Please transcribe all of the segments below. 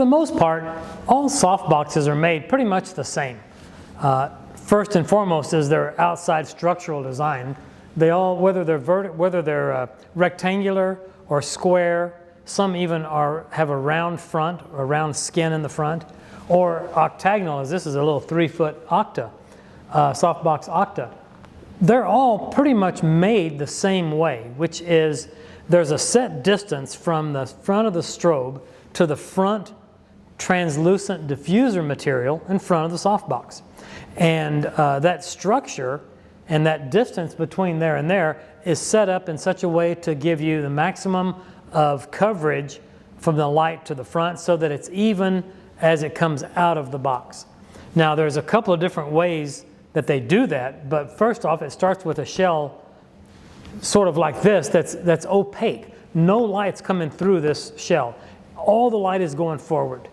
most part, all softboxes are made pretty much the same. First and foremost is their outside structural design. They all, whether they're rectangular or square, some even have a round front, or round skin in the front, or octagonal, as this is a little 3-foot octa, softbox octa. They're all pretty much made the same way, which is there's a set distance from the front of the strobe to the front translucent diffuser material in front of the softbox. And that structure and that distance between there and there is set up in such a way to give you the maximum of coverage from the light to the front so that it's even as it comes out of the box. Now there's a couple of different ways that they do that, but first off it starts with a shell sort of like this that's opaque. No light's coming through this shell. All the light is going forward.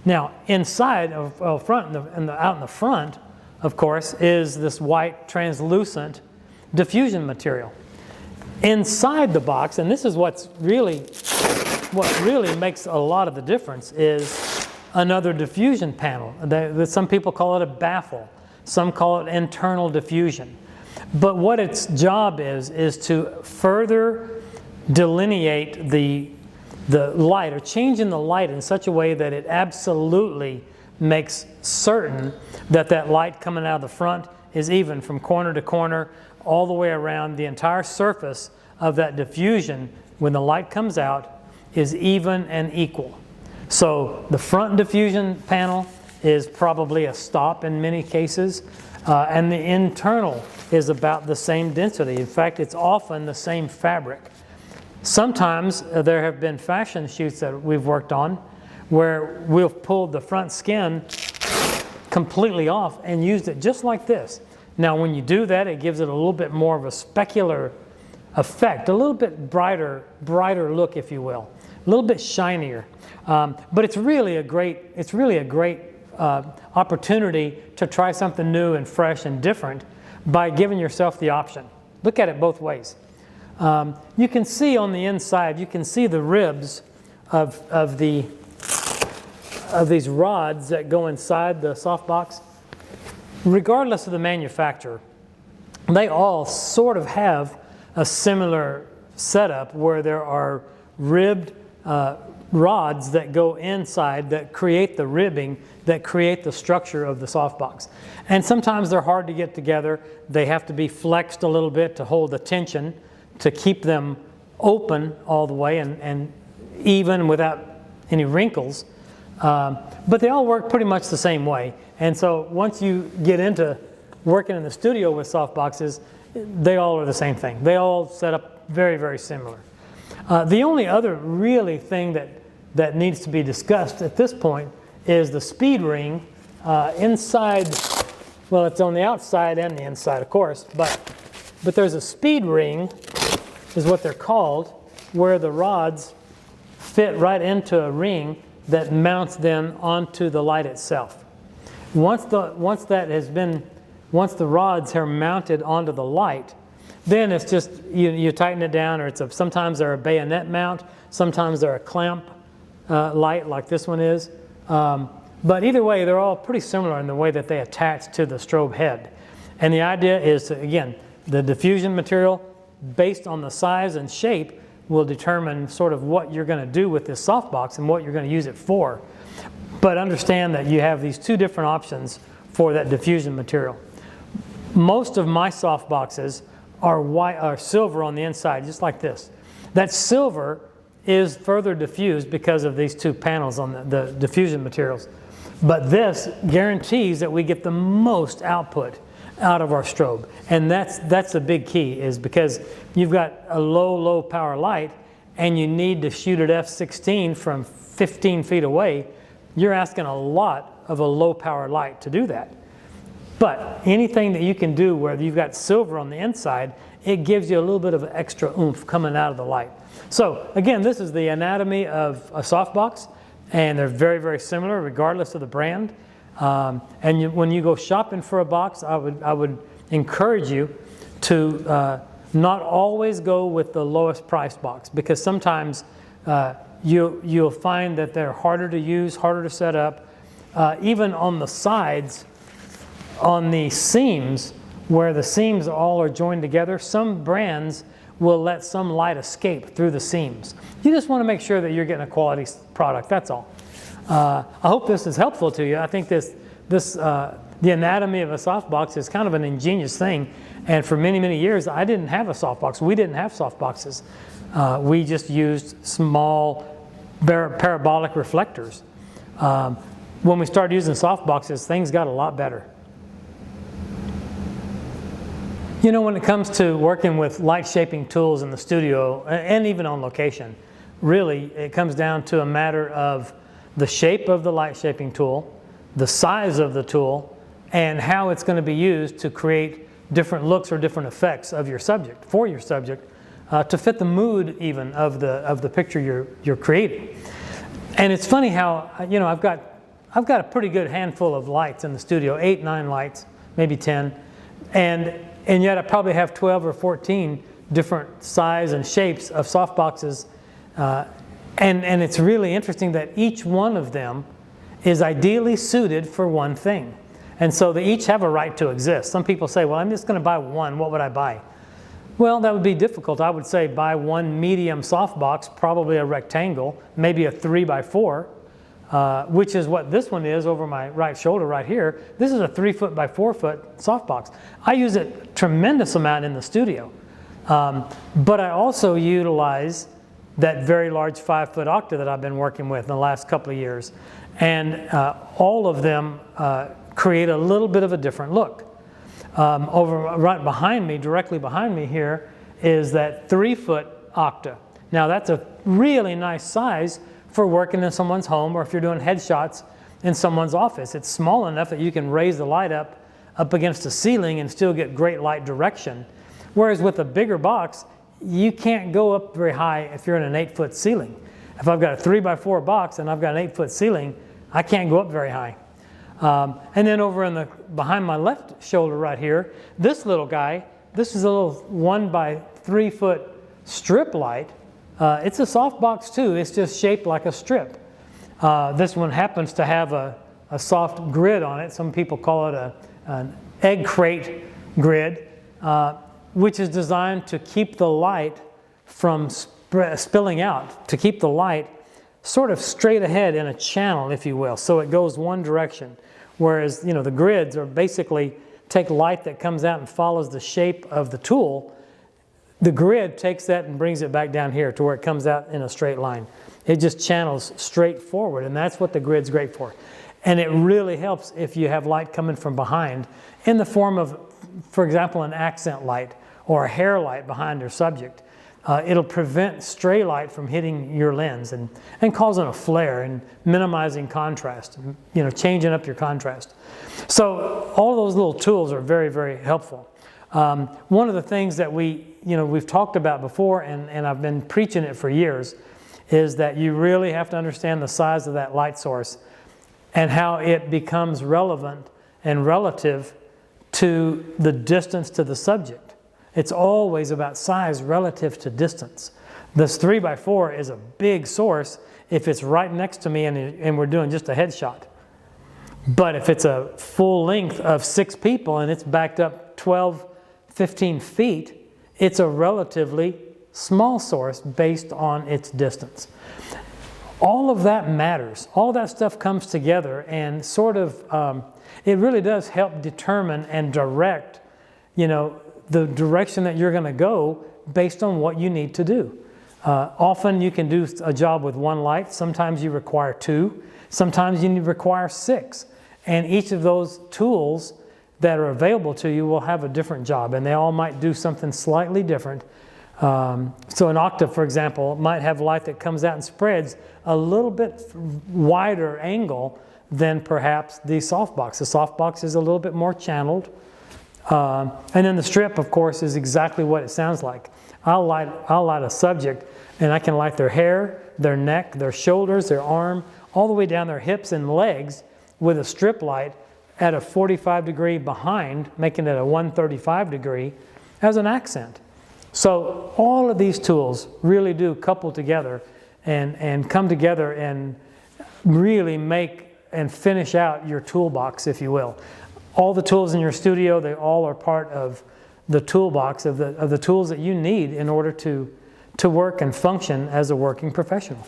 Now inside of out in the front, of course, is this white translucent diffusion material. Inside the box, and this is what really makes a lot of the difference, is another diffusion panel. Some people call it a baffle. Some call it internal diffusion. But what its job is to further delineate the light, or changing the light in such a way that it absolutely makes certain that that light coming out of the front is even from corner to corner, all the way around. The entire surface of that diffusion, when the light comes out, is even and equal. So the front diffusion panel is probably a stop in many cases, and the internal is about the same density. In fact, it's often the same fabric. Sometimes there have been fashion shoots that we've worked on where we've pulled the front skin completely off and used it just like this. Now when you do that, it gives it a little bit more of a specular effect, a little bit brighter look, if you will, a little bit shinier. But it's really a great opportunity to try something new and fresh and different by giving yourself the option. Look at it both ways. You can see on the inside, you can see the ribs of these rods that go inside the softbox. Regardless of the manufacturer, they all sort of have a similar setup where there are ribbed rods that go inside that create the ribbing, that create the structure of the softbox. And sometimes they're hard to get together. They have to be flexed a little bit to hold the tension, to keep them open all the way and even without any wrinkles. But they all work pretty much the same way. And so once you get into working in the studio with softboxes, they all are the same thing. They all set up very, very similar. The only other really thing that needs to be discussed at this point is the speed ring inside. Well, it's on the outside and the inside, of course, but there's a speed ring, is what they're called, where the rods fit right into a ring that mounts then onto the light itself. Once the rods are mounted onto the light, then it's just you tighten it down, or sometimes they're a bayonet mount, sometimes they're a clamp light like this one is. But either way, they're all pretty similar in the way that they attach to the strobe head. And the idea is to, again, the diffusion material, based on the size and shape, will determine sort of what you're going to do with this softbox and what you're going to use it for. But understand that you have these two different options for that diffusion material. Most of my softboxes are silver on the inside, just like this. That silver is further diffused because of these two panels on the diffusion materials. But this guarantees that we get the most output out of our strobe. And that's a big key, is because you've got a low power light and you need to shoot at f/16 from 15 feet away. You're asking a lot of a low power light to do that. But anything that you can do where you've got silver on the inside, it gives you a little bit of extra oomph coming out of the light. So again, this is the anatomy of a softbox, and they're very, very similar regardless of the brand. When you go shopping for a box, I would encourage you to not always go with the lowest priced box, because sometimes You'll find that they're harder to use, harder to set up. Even on the sides, on the seams, where the seams all are joined together, some brands will let some light escape through the seams. You just want to make sure that you're getting a quality product, that's all. I hope this is helpful to you. I think the anatomy of a softbox is kind of an ingenious thing. And for many, many years, I didn't have a softbox. We didn't have softboxes. We just used small parabolic reflectors. When we started using softboxes, things got a lot better. You know, when it comes to working with light shaping tools in the studio and even on location, really it comes down to a matter of the shape of the light shaping tool, the size of the tool, and how it's going to be used to create different looks or different effects of your subject, for your subject, to fit the mood even of the picture you're creating. And it's funny how, you know, I've got a pretty good handful of lights in the studio, 8, 9 lights, maybe 10, and yet I probably have 12 or 14 different size and shapes of softboxes, and it's really interesting that each one of them is ideally suited for one thing. And so they each have a right to exist. Some people say, well, I'm just going to buy one. What would I buy? Well, that would be difficult. I would say buy one medium softbox, probably a rectangle, maybe a 3x4, which is what this one is over my right shoulder right here. This is a 3 foot by 4 foot softbox. I use it a tremendous amount in the studio. But I also utilize that very large 5 foot octa that I've been working with in the last couple of years. And all of them create a little bit of a different look. Over right behind me, directly behind me here, is that 3 foot octa. Now that's a really nice size for working in someone's home, or if you're doing headshots in someone's office. It's small enough that you can raise the light up against the ceiling and still get great light direction. Whereas with a bigger box, you can't go up very high if you're in an 8 foot ceiling. If I've got a 3x4 box and I've got an 8 foot ceiling, I can't go up very high. And then over behind my left shoulder right here, this little guy, this is a little 1x3 foot strip light. It's a softbox too, it's just shaped like a strip. This one happens to have a soft grid on it. Some people call it an egg crate grid, which is designed to keep the light from spilling out, to keep the light sort of straight ahead in a channel, if you will, so it goes one direction. Whereas, you know, the grids are basically take light that comes out and follows the shape of the tool. The grid takes that and brings it back down here to where it comes out in a straight line. It just channels straight forward, and that's what the grid's great for. And it really helps if you have light coming from behind in the form of, for example, an accent light or a hair light behind your subject. It'll prevent stray light from hitting your lens and causing a flare and minimizing contrast, you know, changing up your contrast. So all those little tools are very, very helpful. One of the things that we've talked about before, and I've been preaching it for years, is that you really have to understand the size of that light source and how it becomes relevant and relative to the distance to the subject. It's always about size relative to distance. This 3x4 is a big source if it's right next to me and we're doing just a headshot. But if it's a full length of 6 people and it's backed up 12, 15 feet, it's a relatively small source based on its distance. All of that matters. All that stuff comes together and sort of, it really does help determine and direct, you know, the direction that you're going to go based on what you need to do. Often you can do a job with 1 light. Sometimes you require 2. Sometimes you require 6. And each of those tools that are available to you will have a different job, and they all might do something slightly different. So an octave, for example, might have light that comes out and spreads a little bit wider angle than perhaps the softbox. The softbox is a little bit more channeled. And then the strip, of course, is exactly what it sounds like. I'll light a subject, and I can light their hair, their neck, their shoulders, their arm, all the way down their hips and legs with a strip light at a 45 degree behind, making it a 135 degree as an accent. So all of these tools really do couple together and come together and really make and finish out your toolbox, if you will. All the tools in your studio, they all are part of the toolbox of the tools that you need in order to work and function as a working professional.